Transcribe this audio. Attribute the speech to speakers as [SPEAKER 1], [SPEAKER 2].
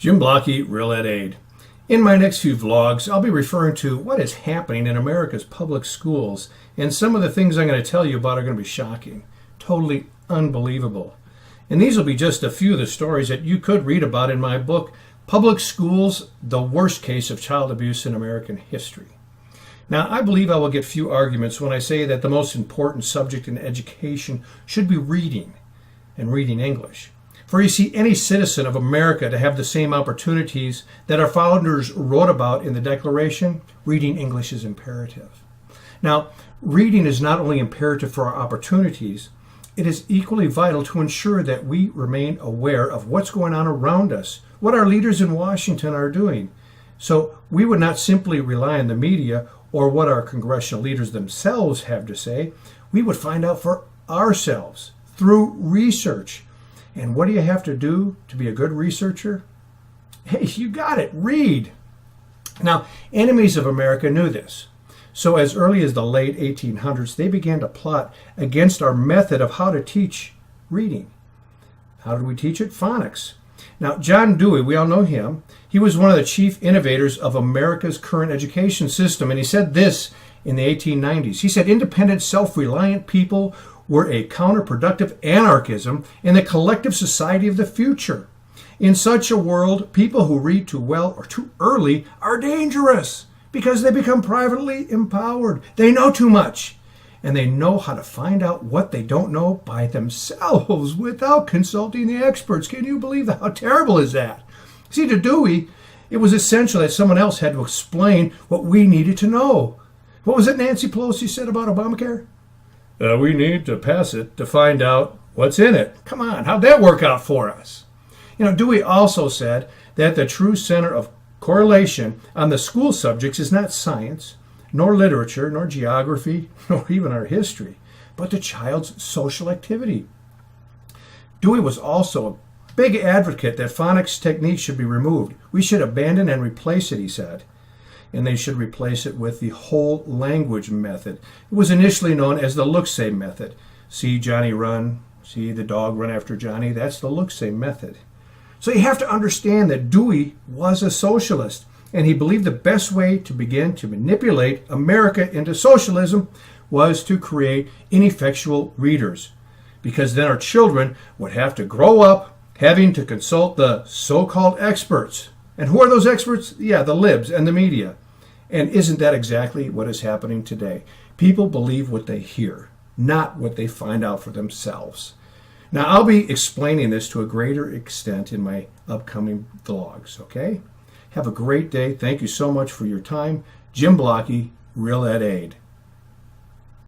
[SPEAKER 1] Jim Blockey, Real Ed Aid. In my next few vlogs, I'll be referring to what is happening in America's public schools, and some of the things I'm going to tell you about are going to be shocking, totally unbelievable. And these will be just a few of the stories that you could read about in my book, Public Schools, the Worst Case of Child Abuse in American History. Now, I believe I will get few arguments when I say that the most important subject in education should be reading, and reading English. For you see, any citizen of America to have the same opportunities that our founders wrote about in the Declaration, reading English is imperative. Now, reading is not only imperative for our opportunities, it is equally vital to ensure that we remain aware of what's going on around us, what our leaders in Washington are doing. So we would not simply rely on the media or what our congressional leaders themselves have to say. We would find out for ourselves through research. And what do you have to do to be a good researcher? Hey, you got it, read. Now, enemies of America knew this. So as early as the late 1800s, they began to plot against our method of how to teach reading. How did we teach it? Phonics. Now, John Dewey, we all know him. He was one of the chief innovators of America's current education system, and he said this in the 1890s. He said, independent, self-reliant people were a counterproductive anarchism in the collective society of the future. In such a world, people who read too well or too early are dangerous because they become privately empowered. They know too much, and they know how to find out what they don't know by themselves without consulting the experts. Can you believe that? How terrible is that? See, to Dewey, it was essential that someone else had to explain what we needed to know. What was it Nancy Pelosi said about Obamacare? We need to pass it to find out what's in it. Come on, how'd that work out for us? You know, Dewey also said that the true center of correlation on the school subjects is not science, nor literature, nor geography, nor even our history, but the child's social activity. Dewey was also a big advocate that phonics techniques should be removed. We should abandon and replace it, he said. And they should replace it with the whole language method. It was initially known as the look-say method. See Johnny run, see the dog run after Johnny. That's the look-say method. So you have to understand that Dewey was a socialist, and he believed the best way to begin to manipulate America into socialism was to create ineffectual readers, because then our children would have to grow up having to consult the so-called experts. And who are those experts? Yeah, the libs and the media. And isn't that exactly what is happening today? People believe what they hear, not what they find out for themselves. Now, I'll be explaining this to a greater extent in my upcoming vlogs, okay? Have a great day. Thank you so much for your time. Jim Blockey, Real Ed Aid.